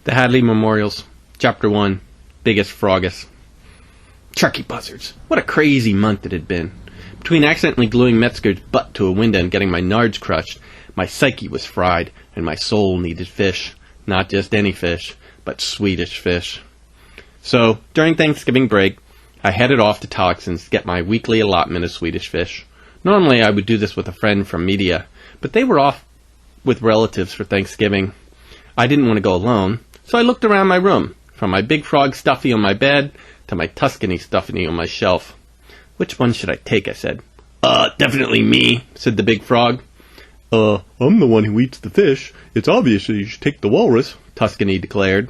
The Hadley Memorials, Chapter 1, Biggest Frogus. Turkey buzzards! What a crazy month it had been. Between accidentally gluing Metzger's butt to a window and getting my nards crushed, my psyche was fried, and my soul needed fish. Not just any fish, but Swedish fish. So, during Thanksgiving break, I headed off to Tollickson's to get my weekly allotment of Swedish fish. Normally I would do this with a friend from media, but they were off with relatives for Thanksgiving. I didn't want to go alone, so I looked around my room, from my Big Frog stuffy on my bed to my Tuscany stuffy on my shelf. "Which one should I take?" I said. Definitely me," said the Big Frog. I'm the one who eats the fish. It's obvious that you should take the walrus," Tuscany declared.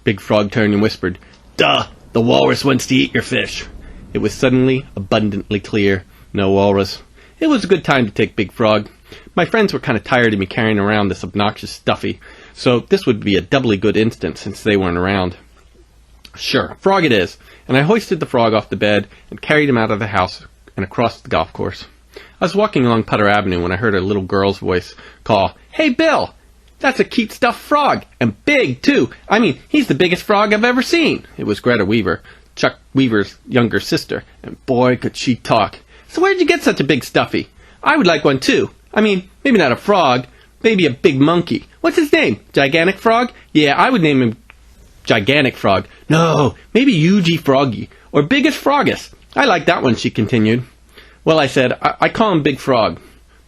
Big Frog turned and whispered, "Duh, the walrus wants to eat your fish." It was suddenly abundantly clear. No walrus. It was a good time to take Big Frog. My friends were kind of tired of me carrying around this obnoxious stuffy, so this would be a doubly good instant since they weren't around. Sure, frog it is, and I hoisted the frog off the bed and carried him out of the house and across the golf course. I was walking along Putter Avenue when I heard a little girl's voice call, "Hey, Bill! That's a cute stuffed frog, and big, too. I mean, he's the biggest frog I've ever seen." It was Greta Weaver, Chuck Weaver's younger sister, and boy, could she talk. "So where'd you get such a big stuffy? I would like one, too. I mean, maybe not a frog, maybe a big monkey. What's his name? Gigantic Frog? Yeah, I would name him Gigantic Frog. No, maybe Yuji Froggy, or Biggest Frogus. I like that one," she continued. "Well," I said, I call him Big Frog."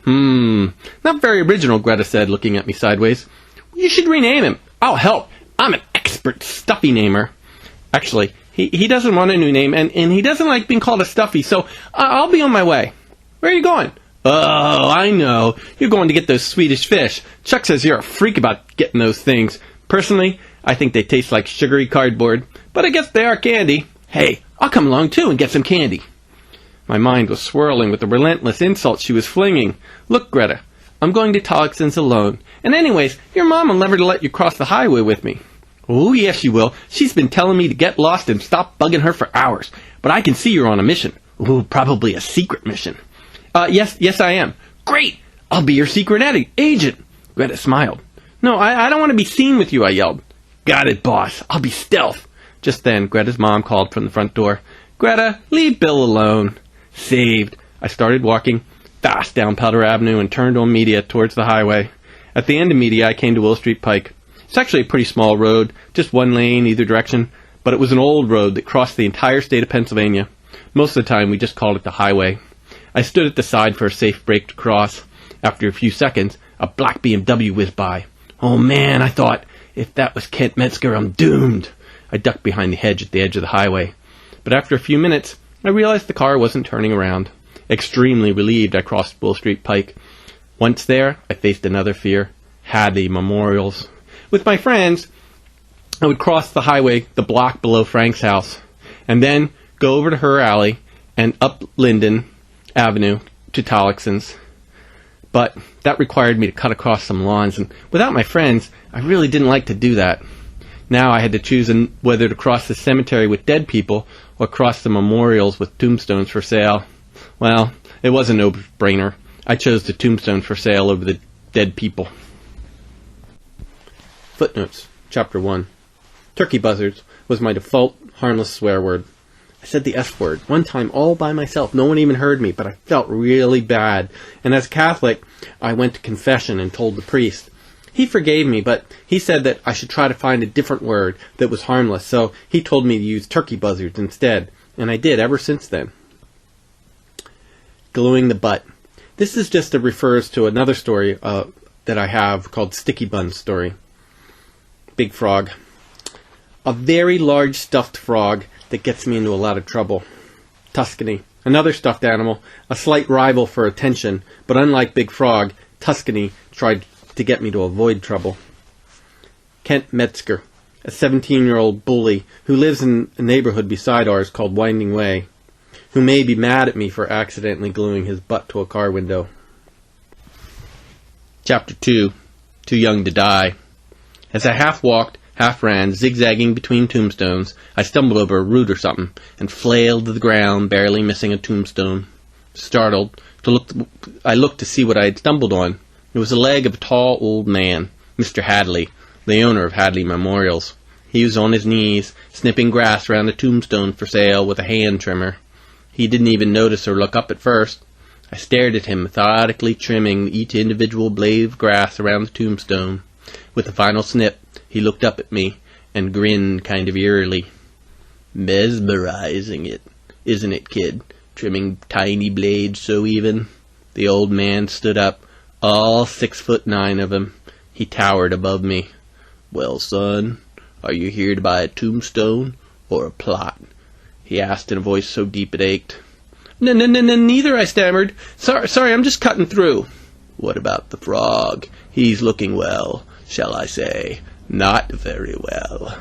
Not very original," Greta said, looking at me sideways. "You should rename him. I'll help. I'm an expert stuffy namer." Actually, he doesn't want a new name, and he doesn't like being called a stuffy, so I'll be on my way. "Where are you going?" "Oh, I know. You're going to get those Swedish fish. Chuck says you're a freak about getting those things. Personally, I think they taste like sugary cardboard, but I guess they are candy. Hey, I'll come along too and get some candy." My mind was swirling with the relentless insults she was flinging. "Look, Greta, I'm going to Tollickson's alone. And anyways, your mom will never let you cross the highway with me." "Oh, yes, she will. She's been telling me to get lost and stop bugging her for hours. But I can see you're on a mission. Ooh, probably a secret mission." Yes, I am." "Great! I'll be your secret agent." Greta smiled. "No, I don't want to be seen with you," I yelled. "Got it, boss. I'll be stealth." Just then, Greta's mom called from the front door. "Greta, leave Bill alone." Saved. I started walking fast down Powder Avenue and turned on Media towards the highway. At the end of Media, I came to Will Street Pike. It's actually a pretty small road, just one lane either direction, but it was an old road that crossed the entire state of Pennsylvania. Most of the time, we just called it the highway. I stood at the side for a safe break to cross. After a few seconds, a black BMW whizzed by. "Oh man," I thought, "if that was Kent Metzger, I'm doomed." I ducked behind the hedge at the edge of the highway. But after a few minutes, I realized the car wasn't turning around. Extremely relieved, I crossed Bull Street Pike. Once there, I faced another fear: Hadley Memorials. With my friends, I would cross the highway the block below Frank's house, and then go over to her alley and up Linden Avenue to Tollickson's. But that required me to cut across some lawns, and without my friends, I really didn't like to do that. Now I had to choose whether to cross the cemetery with dead people or cross the memorials with tombstones for sale. Well, it was a no-brainer. I chose the tombstones for sale over the dead people. Footnotes, Chapter 1. Turkey buzzards was my default harmless swear word. I said the F word one time all by myself. No one even heard me, but I felt really bad. And as a Catholic, I went to confession and told the priest. He forgave me, but he said that I should try to find a different word that was harmless, so he told me to use turkey buzzards instead, and I did ever since then. Gluing the butt. This is just refers to another story that I have called Sticky Bun's story. Big Frog. A very large stuffed frog that gets me into a lot of trouble. Tuscany. Another stuffed animal, a slight rival for attention, but unlike Big Frog, Tuscany tried to get me to avoid trouble. Kent Metzger, a 17-year-old bully who lives in a neighborhood beside ours called Winding Way, who may be mad at me for accidentally gluing his butt to a car window. Chapter 2. Too Young to Die. As I half walked, half ran, zigzagging between tombstones, I stumbled over a root or something and flailed to the ground, barely missing a tombstone. Startled, I looked to see what I had stumbled on. It was the leg of a tall old man, Mr. Hadley, the owner of Hadley Memorials. He was on his knees, snipping grass around a tombstone for sale with a hand trimmer. He didn't even notice or look up at first. I stared at him, methodically trimming each individual blade of grass around the tombstone. With a final snip, he looked up at me and grinned kind of eerily. Mesmerizing it, isn't it, kid? Trimming tiny blades so even. The old man stood up, all 6'9" of him. He towered above me. Well, son, are you here to buy a tombstone or a plot? He asked in a voice so deep it ached. Neither, I stammered. Sorry, I'm just cutting through. What about the frog? He's looking well, shall I say, not very well.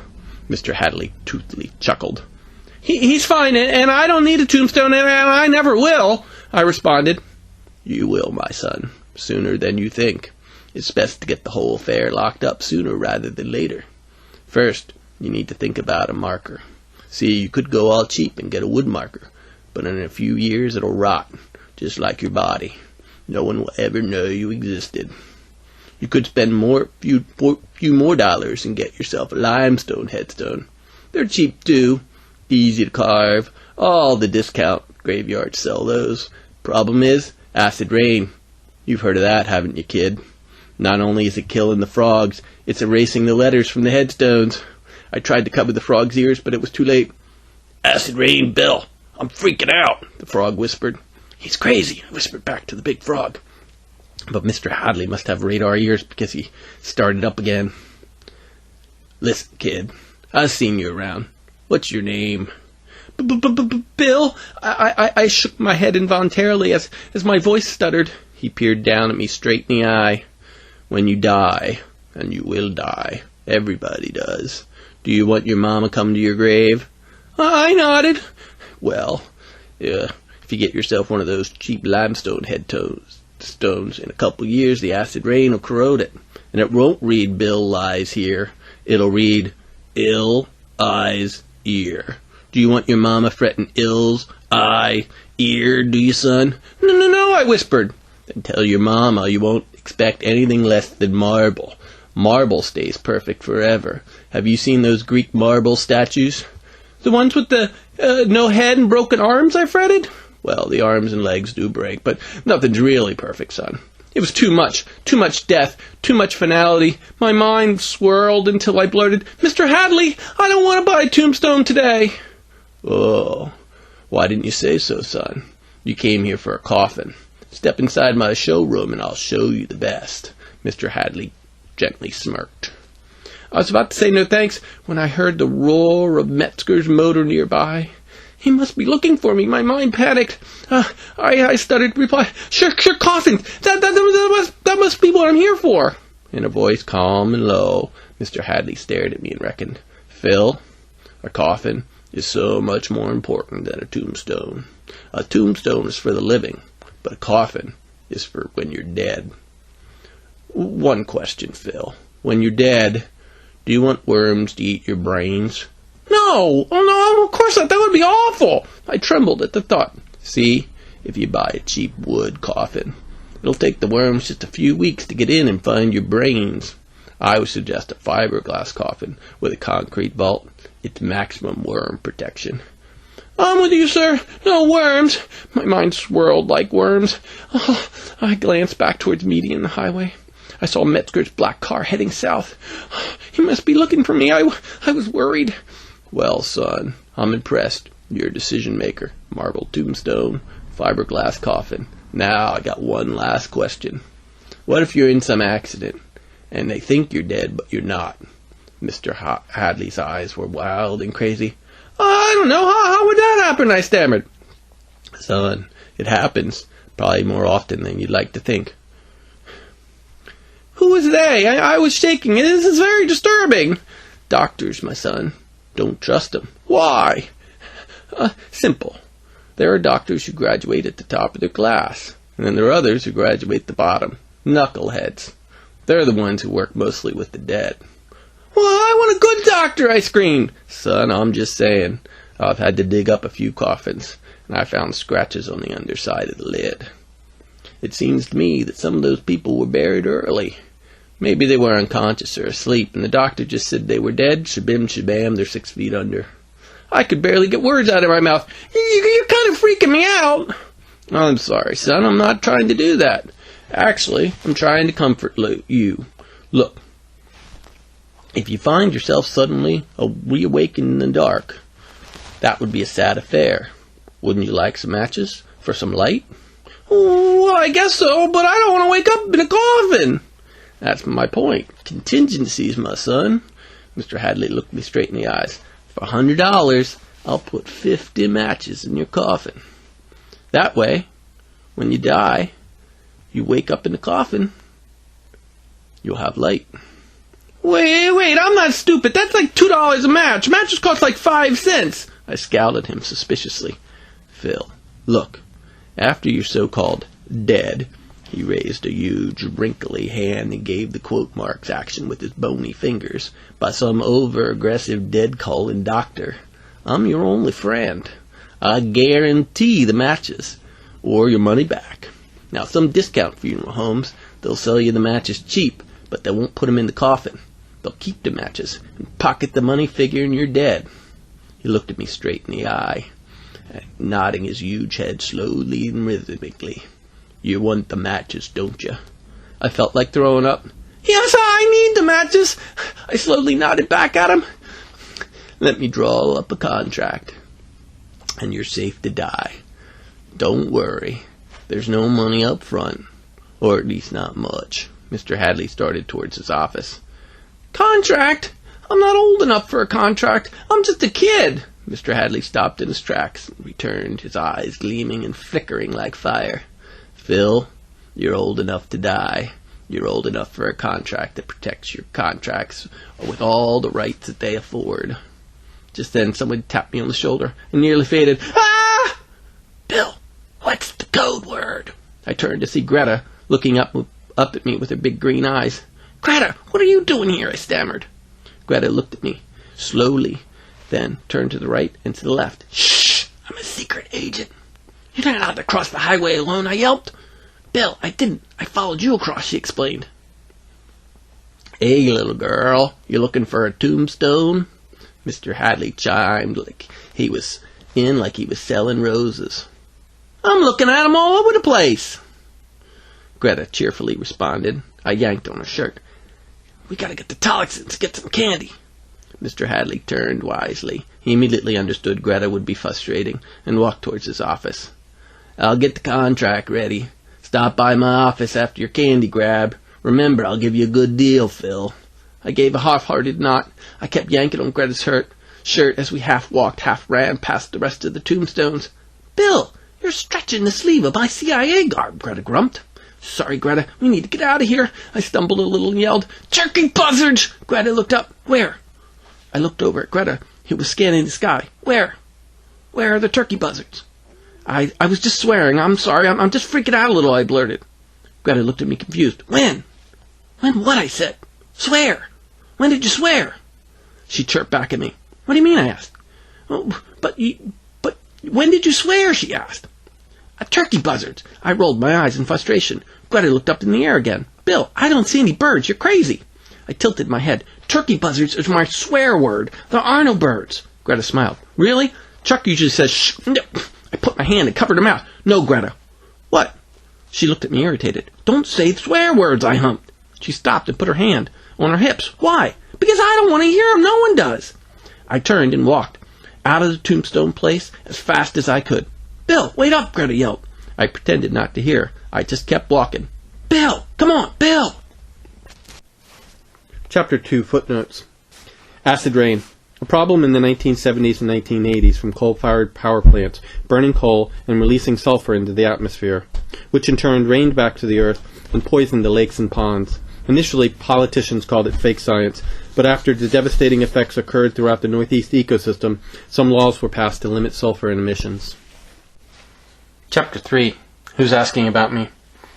Mr. Hadley toothily chuckled. He's fine, and I don't need a tombstone, and I never will, I responded. You will, my son, sooner than you think. It's best to get the whole affair locked up sooner rather than later. First, you need to think about a marker. See, you could go all cheap and get a wood marker, but in a few years it'll rot, just like your body. No one will ever know you existed. You could spend few more dollars and get yourself a limestone headstone. They're cheap too, easy to carve. All the discount graveyards sell those. Problem is, acid rain. You've heard of that, haven't you, kid? Not only is it killing the frogs, it's erasing the letters from the headstones. I tried to cover the frog's ears, but it was too late. Acid rain, Bill. I'm freaking out, the frog whispered. He's crazy, I whispered back to the big frog. But Mr. Hadley must have radar ears because he started up again. Listen, kid, I've seen you around. What's your name? Bill? I shook my head involuntarily as my voice stuttered. He peered down at me straight in the eye. When you die, and you will die, everybody does, do you want your mama come to your grave? I nodded. Well, if you get yourself one of those cheap limestone headstones, in a couple years the acid rain will corrode it, and it won't read Bill lies here. It'll read ill eyes ear. Do you want your mama fretting ill's eye ear, do you, son? No, I whispered. Then tell your mama you won't expect anything less than marble. Marble stays perfect forever. Have you seen those Greek marble statues? The ones with the no head and broken arms, I fretted. Well, the arms and legs do break, but nothing's really perfect, son. It was too much death, too much finality. My mind swirled until I blurted, Mr. Hadley, I don't want to buy a tombstone today. Oh, why didn't you say so, son? You came here for a coffin. Step inside my showroom and I'll show you the best. Mr. Hadley gently smirked. I was about to say no thanks when I heard the roar of Metzger's motor nearby. He must be looking for me. My mind panicked. I stuttered reply. Sure, coffins. That must be what I'm here for. In a voice calm and low, Mr. Hadley stared at me and reckoned. Phil, a coffin is so much more important than a tombstone. A tombstone is for the living, but a coffin is for when you're dead. One question, Phil. When you're dead, do you want worms to eat your brains? No, oh no, of course not. That would be awful. I trembled at the thought. See, if you buy a cheap wood coffin, it'll take the worms just a few weeks to get in and find your brains. I would suggest a fiberglass coffin with a concrete vault. It's maximum worm protection. I'm with you, sir. No worms. My mind swirled like worms. Oh, I glanced back towards Meady and the highway. I saw Metzger's black car heading south. He must be looking for me. I was worried. Well, son, I'm impressed. You're a decision-maker. Marble tombstone, fiberglass coffin. Now I got one last question. What if you're in some accident, and they think you're dead, but you're not? Mr. Hadley's eyes were wild and crazy. I don't know. How would that happen? I stammered. Son, it happens. Probably more often than you'd like to think. Who was they? I was shaking. This is very disturbing. Doctors, my son. Don't trust them. Why? Simple. There are doctors who graduate at the top of their class, and then there are others who graduate at the bottom. Knuckleheads. They're the ones who work mostly with the dead. Well, I want a good doctor, I screamed. Son, I'm just saying. I've had to dig up a few coffins, and I found scratches on the underside of the lid. It seems to me that some of those people were buried early. Maybe they were unconscious or asleep, and the doctor just said they were dead. Shabim shabam, they're 6 feet under. I could barely get words out of my mouth. You're kind of freaking me out. I'm sorry, son. I'm not trying to do that. Actually, I'm trying to comfort you. Look, if you find yourself suddenly reawakened in the dark, that would be a sad affair. Wouldn't you like some matches for some light? Well, I guess so, but I don't want to wake up in a coffin. That's my point. Contingencies, my son. Mr. Hadley looked me straight in the eyes. For $100, I'll put 50 matches in your coffin. That way, when you die, you wake up in the coffin, you'll have light. Wait, I'm not stupid. That's like $2 a match. Matches cost like 5 cents. I scowled at him suspiciously. Phil, look, after you're so-called dead, he raised a huge, wrinkly hand and gave the quote marks action with his bony fingers. By some over-aggressive, dead-calling doctor, I'm your only friend. I guarantee the matches, or your money back. Now, some discount funeral homes, they'll sell you the matches cheap, but they won't put them in the coffin. They'll keep the matches and pocket the money figuring you're dead. He looked at me straight in the eye, nodding his huge head slowly and rhythmically. You want the matches, don't you? I felt like throwing up. Yes, I need the matches. I slowly nodded back at him. Let me draw up a contract, and you're safe to die. Don't worry. There's no money up front, or at least not much. Mr. Hadley started towards his office. Contract? I'm not old enough for a contract. I'm just a kid. Mr. Hadley stopped in his tracks and returned, his eyes gleaming and flickering like fire. Phil, you're old enough to die. You're old enough for a contract that protects your contracts with all the rights that they afford. Just then someone tapped me on the shoulder and nearly faded. Ah! Bill, what's the code word? I turned to see Greta looking up at me with her big green eyes. Greta, what are you doing here? I stammered. Greta looked at me slowly, then turned to the right and to the left. Shh! I'm a secret agent. You're not allowed to cross the highway alone, I yelped. Bill, I didn't. I followed you across, she explained. Hey, little girl, you looking for a tombstone? Mr. Hadley chimed like he was selling roses. I'm looking at 'em all over the place. Greta cheerfully responded. I yanked on her shirt. We gotta get to Tollexon's, get some candy. Mr. Hadley turned wisely. He immediately understood Greta would be frustrating and walked towards his office. I'll get the contract ready. Stop by my office after your candy grab. Remember, I'll give you a good deal, Phil. I gave a half-hearted nod. I kept yanking on Greta's shirt as we half walked, half ran past the rest of the tombstones. Bill, you're stretching the sleeve of my CIA garb, Greta grumped. Sorry, Greta, we need to get out of here. I stumbled a little and yelled, Turkey buzzards! Greta looked up. Where? I looked over at Greta, who was scanning the sky. Where? Where are the turkey buzzards? I was just swearing. I'm sorry. I'm just freaking out a little, I blurted. Greta looked at me confused. When? When what? I said. Swear. When did you swear? She chirped back at me. What do you mean? I asked. Oh, but when did you swear? She asked. Turkey buzzards. I rolled my eyes in frustration. Greta looked up in the air again. Bill, I don't see any birds. You're crazy. I tilted my head. Turkey buzzards is my swear word. There are no birds. Greta smiled. Really? Chuck usually says shh. No. I put my hand and covered her mouth. No, Greta. What? She looked at me irritated. Don't say swear words, I humped. She stopped and put her hand on her hips. Why? Because I don't want to hear them. No one does. I turned and walked out of the Tombstone place as fast as I could. Bill, wait up, Greta yelled. I pretended not to hear. I just kept walking. Bill, come on, Bill. Chapter 2, Footnotes. Acid rain. A problem in the 1970s and 1980s from coal-fired power plants, burning coal and releasing sulfur into the atmosphere, which in turn rained back to the earth and poisoned the lakes and ponds. Initially, politicians called it fake science, but after the devastating effects occurred throughout the Northeast ecosystem, some laws were passed to limit sulfur emissions. Chapter 3. Who's asking about me?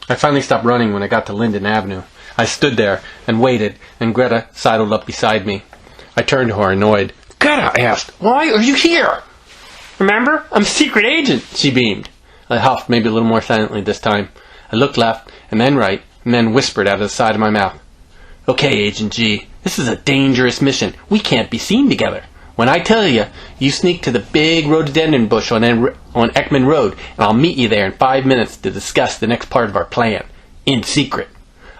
I finally stopped running when I got to Linden Avenue. I stood there and waited, and Greta sidled up beside me. I turned to her, annoyed. Greta, I asked, why are you here? Remember? I'm a secret agent, she beamed. I huffed, maybe a little more silently this time. I looked left, and then right, and then whispered out of the side of my mouth. Okay, Agent G, this is a dangerous mission. We can't be seen together. When I tell you, you sneak to the big rhododendron bush on Ekman Road, and I'll meet you there in 5 minutes to discuss the next part of our plan. In secret.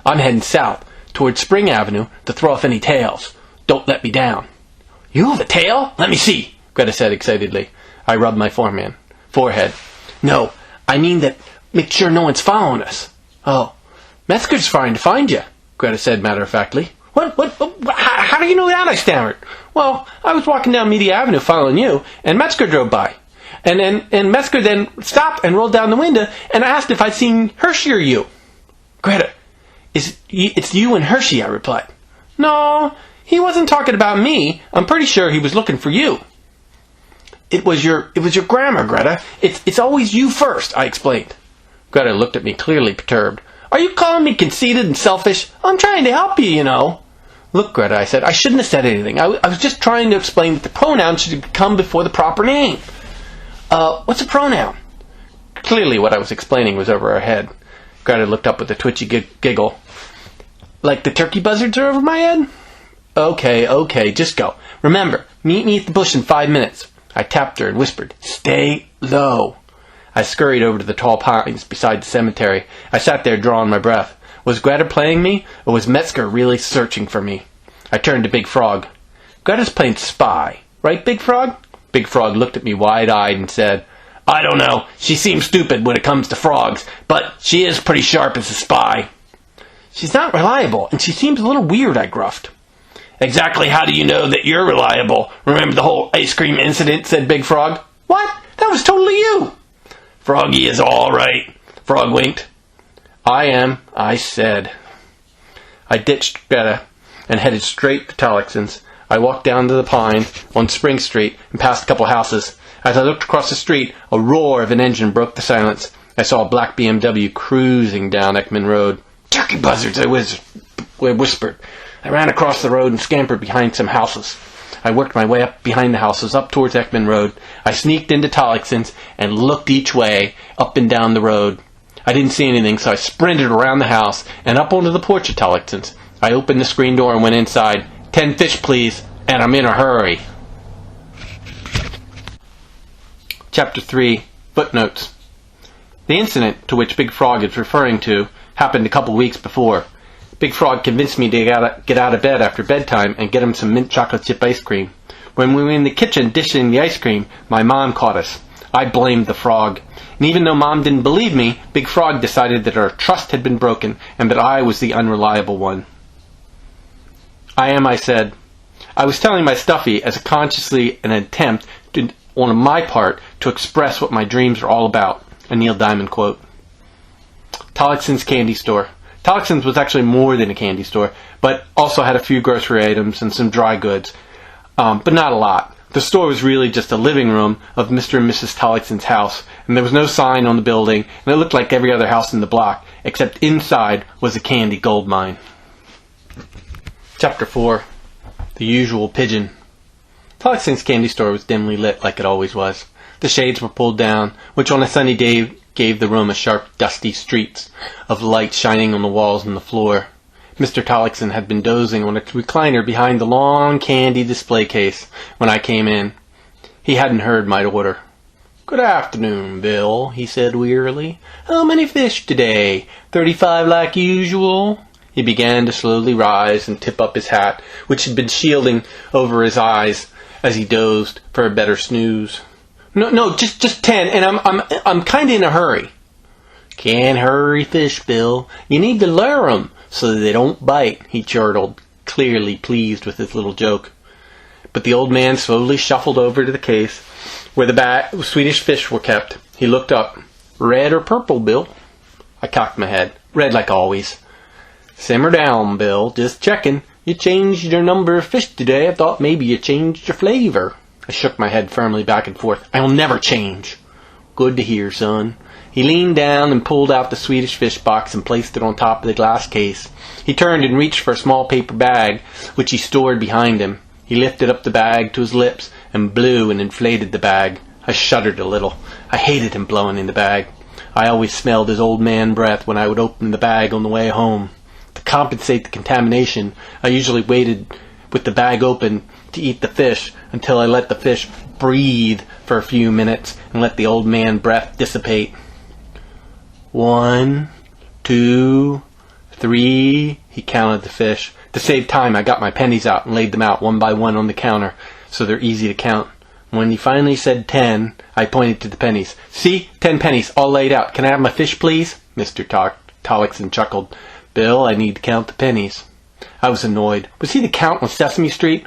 I'm heading south, towards Spring Avenue, to throw off any tails. Don't let me down. You have a tail? Let me see, Greta said excitedly. I rubbed my forehead. No, I mean that make sure no one's following us. Oh, Metzger's trying to find you, Greta said matter-of-factly. What, how do you know that? I stammered. Well, I was walking down Media Avenue following you, and Metzger drove by. And Metzger then stopped and rolled down the window and asked if I'd seen Hershey or you. Greta, it's you and Hershey, I replied. No, he wasn't talking about me. I'm pretty sure he was looking for you. It was your grammar, Greta. It's always you first, I explained. Greta looked at me clearly perturbed. Are you calling me conceited and selfish? I'm trying to help you, you know. Look, Greta, I said, I shouldn't have said anything. I was just trying to explain that the pronoun should come before the proper name. What's a pronoun? Clearly what I was explaining was over her head. Greta looked up with a twitchy giggle. Like the turkey buzzards are over my head? Okay, just go. Remember, meet me at the bush in 5 minutes. I tapped her and whispered, Stay low. I scurried over to the tall pines beside the cemetery. I sat there drawing my breath. Was Greta playing me, or was Metzger really searching for me? I turned to Big Frog. Greta's playing spy, right, Big Frog? Big Frog looked at me wide-eyed and said, I don't know. She seems stupid when it comes to frogs, but she is pretty sharp as a spy. She's not reliable, and she seems a little weird, I gruffed. Exactly how do you know that you're reliable? Remember the whole ice cream incident, said Big Frog. What? That was totally you. Froggy is all right. Frog winked. I am, I said. I ditched Greta and headed straight to Tollickson's. I walked down to the Pine on Spring Street and passed a couple houses. As I looked across the street, a roar of an engine broke the silence. I saw a black BMW cruising down Ekman Road. Turkey buzzards, I whispered. I ran across the road and scampered behind some houses. I worked my way up behind the houses, up towards Ekman Road. I sneaked into Tollickson's and looked each way, up and down the road. I didn't see anything, so I sprinted around the house and up onto the porch of Tollickson's. I opened the screen door and went inside. 10 fish, please, and I'm in a hurry. Chapter 3, Footnotes. The incident to which Big Frog is referring to happened a couple weeks before. Big Frog convinced me to get out of bed after bedtime and get him some mint chocolate chip ice cream. When we were in the kitchen dishing the ice cream, my mom caught us. I blamed the frog. And even though Mom didn't believe me, Big Frog decided that our trust had been broken and that I was the unreliable one. I said. I was telling my stuffy as consciously an attempt on my part to express what my dreams are all about. A Neil Diamond quote. Tollickson's candy store. Tollickson's was actually more than a candy store, but also had a few grocery items and some dry goods, but not a lot. The store was really just a living room of Mr. and Mrs. Tollickson's house, and there was no sign on the building, and it looked like every other house in the block, except inside was a candy gold mine. Chapter 4. The usual Pigeon. Tollickson's candy store was dimly lit like it always was. The shades were pulled down, which on a sunny day gave the room a sharp, dusty streaks of light shining on the walls and the floor. Mr. Tollickson had been dozing on a recliner behind the long candy display case when I came in. He hadn't heard my order. "Good afternoon, Bill," he said wearily. "How many fish today? 35 like usual?" He began to slowly rise and tip up his hat, which had been shielding over his eyes as he dozed for a better snooze. No, just 10, and I'm kind of in a hurry." "Can't hurry fish, Bill. You need to lure 'em so that they don't bite," he chortled, clearly pleased with his little joke. But the old man slowly shuffled over to the case where the Swedish fish were kept. He looked up. "Red or purple, Bill?" I cocked my head. "Red like always." "Simmer down, Bill. Just checking. You changed your number of fish today. I thought maybe you changed your flavor." I shook my head firmly back and forth. "I'll never change." "Good to hear, son." He leaned down and pulled out the Swedish fish box and placed it on top of the glass case. He turned and reached for a small paper bag, which he stored behind him. He lifted up the bag to his lips and blew and inflated the bag. I shuddered a little. I hated him blowing in the bag. I always smelled his old man breath when I would open the bag on the way home. To compensate the contamination, I usually waited with the bag open to eat the fish until I let the fish breathe for a few minutes and let the old man breath dissipate. 1, 2, 3, he counted the fish. To save time, I got my pennies out and laid them out one by one on the counter so they're easy to count. When he finally said 10, I pointed to the pennies. See? 10 pennies, all laid out. Can I have my fish, please? Mr. Tollickson chuckled. Bill, I need to count the pennies. I was annoyed. Was he the count on Sesame Street?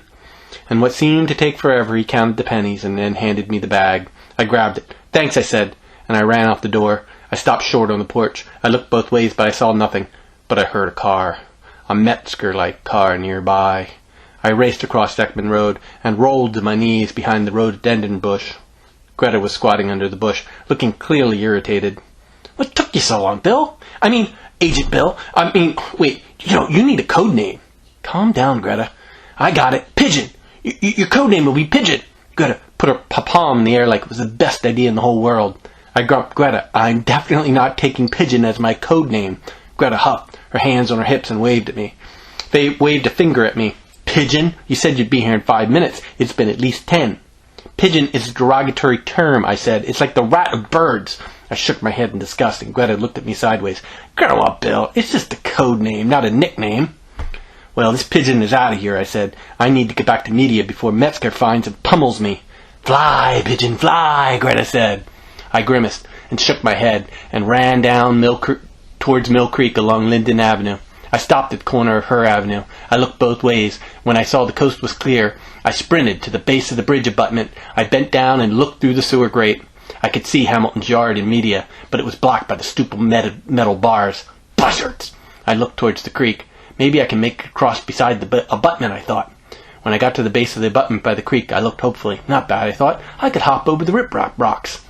And what seemed to take forever, he counted the pennies and then handed me the bag. I grabbed it. Thanks, I said, and I ran out the door. I stopped short on the porch. I looked both ways, but I saw nothing. But I heard a car. A Metzger-like car nearby. I raced across Ekman Road and rolled to my knees behind the rhododendron bush. Greta was squatting under the bush, looking clearly irritated. What took you so long, Bill? Agent Bill. Wait, you need a code name. Calm down, Greta. I got it. Pigeon. Your code name will be Pigeon. Greta put her palm in the air like it was the best idea in the whole world. I grumped, Greta, I'm definitely not taking Pigeon as my code name. Greta huffed, her hands on her hips, and waved at me. They waved a finger at me. Pigeon? You said you'd be here in 5 minutes. It's been at least 10. Pigeon is a derogatory term, I said. It's like the rat of birds. I shook my head in disgust, and Greta looked at me sideways. Grow up, Bill. It's just a code name, not a nickname. Well, this Pigeon is out of here, I said. I need to get back to media before Metzger finds and pummels me. Fly, Pigeon, fly, Greta said. I grimaced and shook my head and ran down towards Mill Creek along Linden Avenue. I stopped at the corner of her avenue. I looked both ways. When I saw the coast was clear, I sprinted to the base of the bridge abutment. I bent down and looked through the sewer grate. I could see Hamilton's yard and media, but it was blocked by the stupid metal bars. Buzzards! I looked towards the creek. Maybe I can make a cross beside the abutment, I thought. When I got to the base of the abutment by the creek, I looked hopefully. Not bad, I thought. I could hop over the riprap rocks.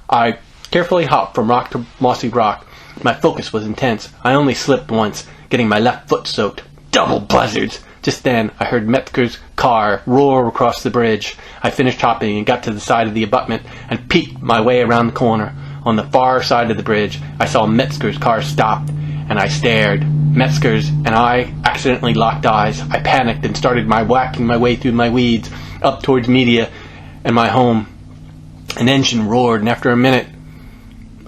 I carefully hopped from rock to mossy rock. My focus was intense. I only slipped once, getting my left foot soaked. Double buzzards! Just then, I heard Metzger's car roar across the bridge. I finished hopping and got to the side of the abutment and peeked my way around the corner. On the far side of the bridge, I saw Metzger's car stopped, and I stared. Metzger's and I accidentally locked eyes. I panicked and started whacking my way through my weeds up towards media and my home. An engine roared, and after a minute,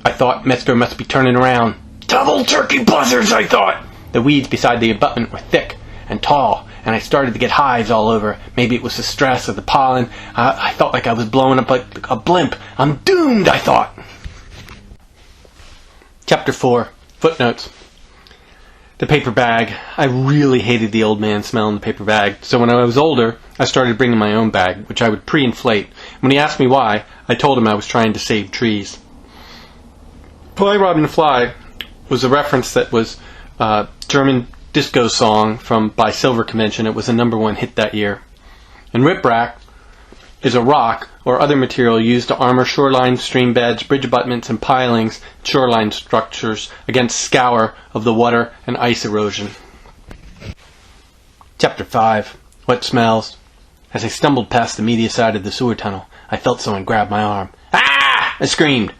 I thought Metzger must be turning around. Double turkey buzzards, I thought! The weeds beside the abutment were thick and tall, and I started to get hives all over. Maybe it was the stress of the pollen. I felt like I was blowing up like a blimp. I'm doomed, I thought. Chapter 4. Footnotes. The paper bag. I really hated the old man smell in the paper bag, so when I was older, I started bringing my own bag, which I would pre-inflate. When he asked me why, I told him I was trying to save trees. Fly Robin Fly was a reference that was a German disco song by Silver Convention. It was a #1 hit that year. And riprap is a rock or other material used to armor shoreline stream beds, bridge abutments, and pilings, shoreline structures against scour of the water and ice erosion. Chapter 5. What Smells. As I stumbled past the media side of the sewer tunnel, I felt someone grab my arm. Ah! I screamed.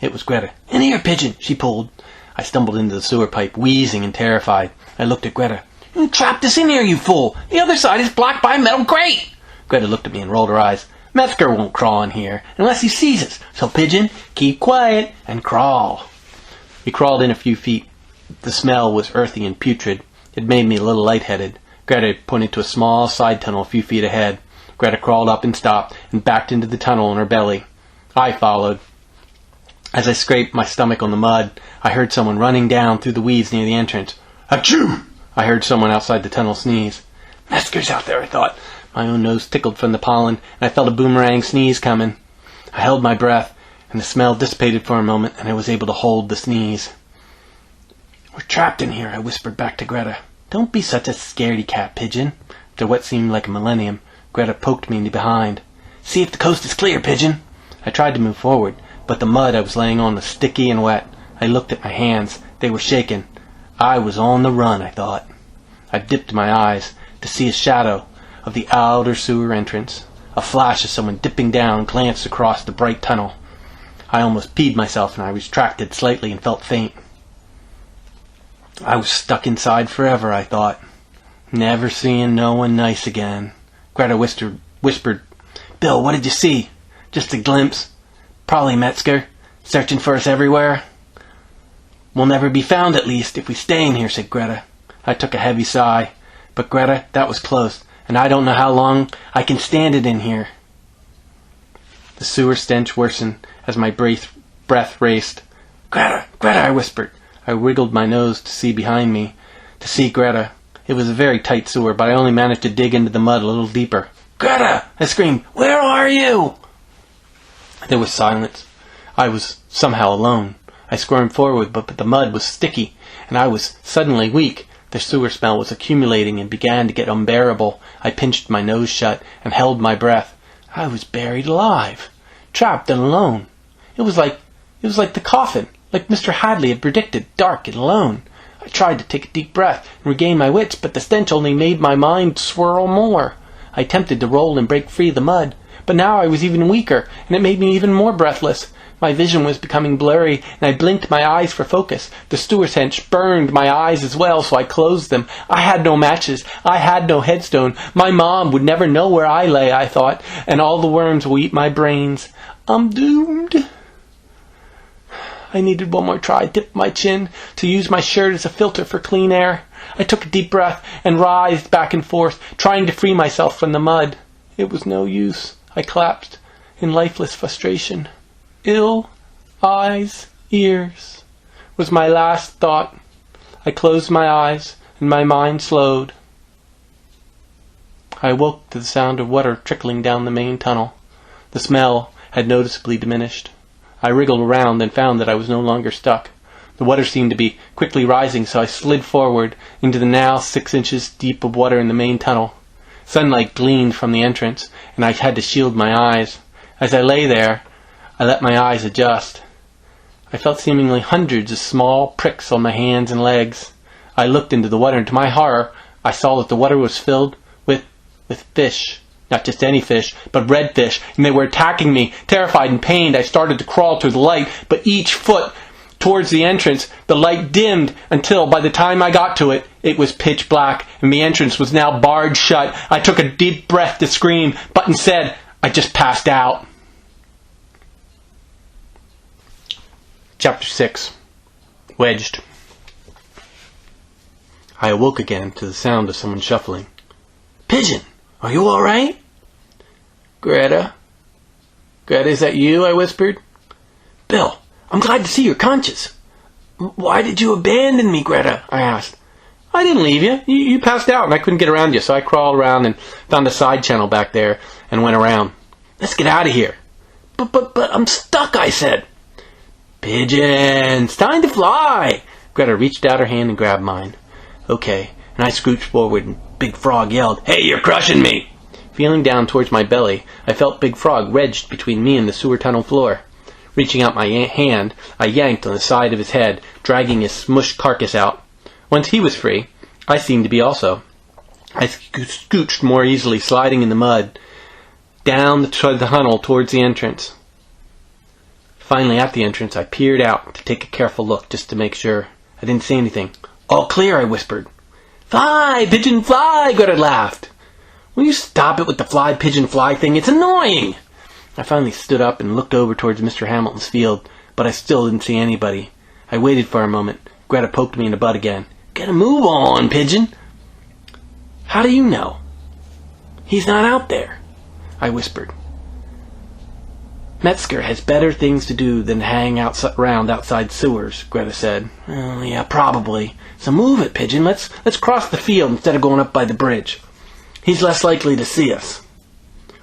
It was Greta. In here, Pigeon, she pulled. I stumbled into the sewer pipe, wheezing and terrified. I looked at Greta. You trapped us in here, you fool! The other side is blocked by a metal grate! Greta looked at me and rolled her eyes. Metzger won't crawl in here unless he sees us. So, Pigeon, keep quiet and crawl. We crawled in a few feet. The smell was earthy and putrid. It made me a little lightheaded. Greta pointed to a small side tunnel a few feet ahead. Greta crawled up and stopped and backed into the tunnel on her belly. I followed. As I scraped my stomach on the mud, I heard someone running down through the weeds near the entrance. Achoo! I heard someone outside the tunnel sneeze. Metzger's out there, I thought. My own nose tickled from the pollen, and I felt a boomerang sneeze coming. I held my breath, and the smell dissipated for a moment, and I was able to hold the sneeze. We're trapped in here, I whispered back to Greta. Don't be such a scaredy cat, Pigeon. After what seemed like a millennium, Greta poked me in the behind. See if the coast is clear, Pigeon. I tried to move forward, but the mud I was laying on was sticky and wet. I looked at my hands. They were shaking. I was on the run, I thought. I dipped my eyes to see a shadow of the outer sewer entrance. A flash of someone dipping down glanced across the bright tunnel. I almost peed myself, and I retracted slightly and felt faint. I was stuck inside forever, I thought. Never seeing no one nice again. Greta whispered, "Bill, what did you see?" "Just a glimpse. Probably Metzger, searching for us everywhere." "We'll never be found, at least, if we stay in here," said Greta. I took a heavy sigh. "But Greta, that was close, and I don't know how long I can stand it in here." The sewer stench worsened as my breath raced. "Greta, Greta," I whispered. I wriggled my nose to see behind me, to see Greta. It was a very tight sewer, but I only managed to dig into the mud a little deeper. "Greta!" I screamed. "Where are you?" There was silence. I was somehow alone. I squirmed forward, but the mud was sticky, and I was suddenly weak. The sewer smell was accumulating and began to get unbearable. I pinched my nose shut and held my breath. I was buried alive, trapped and alone. It was like the coffin, like Mr. Hadley had predicted, dark and alone. I tried to take a deep breath and regain my wits, but the stench only made my mind swirl more. I attempted to roll and break free of the mud, but now I was even weaker, and it made me even more breathless. My vision was becoming blurry, and I blinked my eyes for focus. The sewer stench burned my eyes as well, so I closed them. I had no matches. I had no headstone. My mom would never know where I lay, I thought, and all the worms will eat my brains. I'm doomed. I needed one more try, dip my chin, to use my shirt as a filter for clean air. I took a deep breath and writhed back and forth, trying to free myself from the mud. It was no use. I collapsed in lifeless frustration. Ill, eyes, ears, was my last thought. I closed my eyes, and my mind slowed. I awoke to the sound of water trickling down the main tunnel. The smell had noticeably diminished. I wriggled around and found that I was no longer stuck. The water seemed to be quickly rising, so I slid forward into the now 6 inches deep of water in the main tunnel. Sunlight gleamed from the entrance, and I had to shield my eyes. As I lay there, I let my eyes adjust. I felt seemingly hundreds of small pricks on my hands and legs. I looked into the water, and to my horror, I saw that the water was filled with fish. Not just any fish, but red fish, and they were attacking me. Terrified and pained, I started to crawl toward the light, but each foot towards the entrance, the light dimmed until, by the time I got to it, it was pitch black, and the entrance was now barred shut. I took a deep breath to scream, but instead, I just passed out. Chapter 6. Wedged. I awoke again to the sound of someone shuffling. "Pigeon, are you all right?" "Greta? Greta, is that you?" I whispered. "Bill, I'm glad to see you're conscious." "Why did you abandon me, Greta?" I asked. "I didn't leave you. You passed out and I couldn't get around you, so I crawled around and found a side channel back there and went around." "Let's get out of here." But I'm stuck," I said. "Pigeon, it's time to fly." Greta reached out her hand and grabbed mine. "Okay," and I scooched forward and Big Frog yelled, "Hey, you're crushing me!" Feeling down towards my belly, I felt Big Frog wedged between me and the sewer tunnel floor. Reaching out my hand, I yanked on the side of his head, dragging his smushed carcass out. Once he was free, I seemed to be also. I scooched more easily, sliding in the mud, down the tunnel towards the entrance. Finally, at the entrance, I peered out to take a careful look, just to make sure. I didn't see anything. "All clear," I whispered. "Fly, pigeon, fly!" Greta laughed. "Will you stop it with the fly, pigeon, fly thing? It's annoying!" I finally stood up and looked over towards Mr. Hamilton's field, but I still didn't see anybody. I waited for a moment. Greta poked me in the butt again. "Get a move on, pigeon!" "How do you know?" "He's not out there," I whispered. "Metzger has better things to do than hang around outside sewers," Greta said. "Oh, yeah, probably. So move it, Pigeon. Let's cross the field instead of going up by the bridge. He's less likely to see us."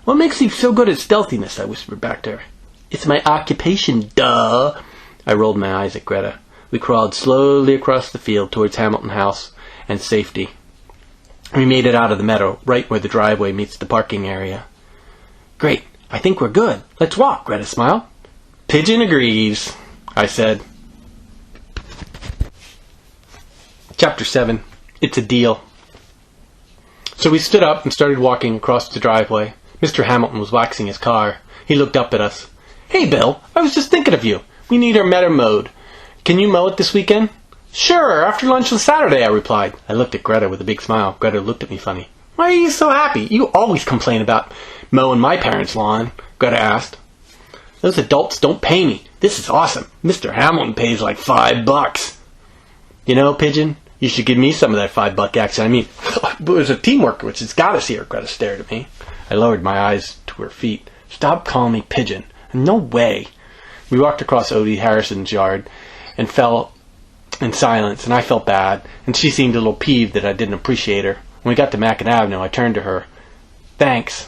"What makes you so good at stealthiness?" I whispered back to her. "It's my occupation, duh." I rolled my eyes at Greta. We crawled slowly across the field towards Hamilton House and safety. We made it out of the meadow, right where the driveway meets the parking area. "Great. I think we're good. Let's walk," Greta smiled. "Pigeon agrees," I said. Chapter 7. It's a deal. So we stood up and started walking across the driveway. Mr. Hamilton was waxing his car. He looked up at us. "Hey, Bill, I was just thinking of you. We need our meadow mowed. Can you mow it this weekend?" Sure, after lunch on Saturday, I replied. I looked at Greta with a big smile. Greta looked at me funny. Why are you so happy? You always complain about mowing my parents' lawn, Greta asked. Those adults don't pay me. This is awesome. Mr. Hamilton pays like $5. You know, Pigeon, you should give me some of that $5 action. I mean, it was a teamwork which has got us here, Greta stared at me. I lowered my eyes to her feet. Stop calling me Pigeon. No way. We walked across Odie Harrison's yard and fell in silence, and I felt bad, and she seemed a little peeved that I didn't appreciate her. When we got to Mackin Avenue, I turned to her. Thanks.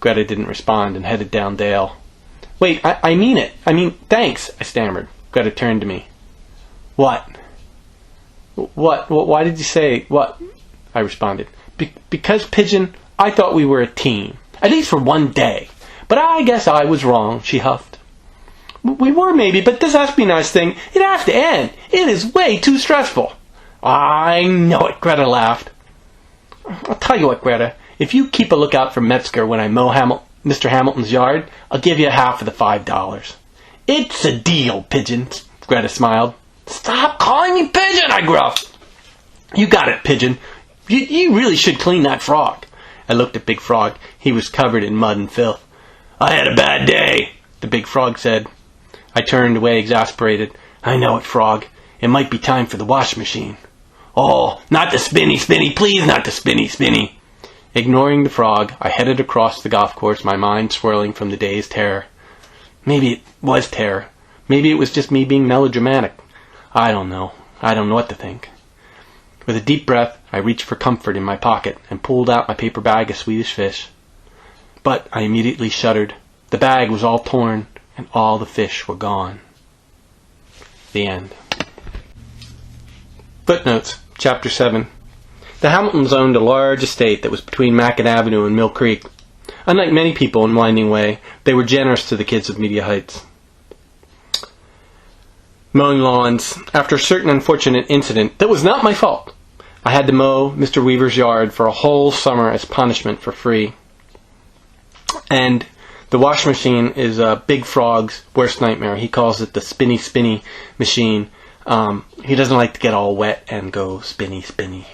Greta didn't respond and headed down Dale. Wait, I mean it. I mean, thanks, I stammered. Greta turned to me. What? What? Why did you say what? I responded. Because, Pigeon, I thought we were a team. At least for one day. But I guess I was wrong, she huffed. We were maybe, but this espionage thing, it has to end. It is way too stressful. I know it, Greta laughed. I'll tell you what, Greta. If you keep a lookout for Metzger when I mow Mr. Hamilton's yard, I'll give you half of the $5. It's a deal, Pigeon, Greta smiled. Stop calling me Pigeon, I gruffed. You got it, Pigeon. You really should clean that frog. I looked at Big Frog. He was covered in mud and filth. I had a bad day, the Big Frog said. I turned away exasperated. I know it, Frog. It might be time for the wash machine. Oh, not the spinny, please, not the spinny. Ignoring the frog, I headed across the golf course, my mind swirling from the day's terror. Maybe it was terror. Maybe it was just me being melodramatic. I don't know. I don't know what to think. With a deep breath, I reached for comfort in my pocket and pulled out my paper bag of Swedish fish. But I immediately shuddered. The bag was all torn, and all the fish were gone. The end. Footnotes, Chapter 7. The Hamiltons owned a large estate that was between Mackin Avenue and Mill Creek. Unlike many people in Winding Way, they were generous to the kids of Media Heights. Mowing lawns. After a certain unfortunate incident that was not my fault, I had to mow Mr. Weaver's yard for a whole summer as punishment for free. And the wash machine is Big Frog's worst nightmare. He calls it the spinny machine. He doesn't like to get all wet and go spinny.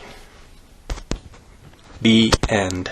The end.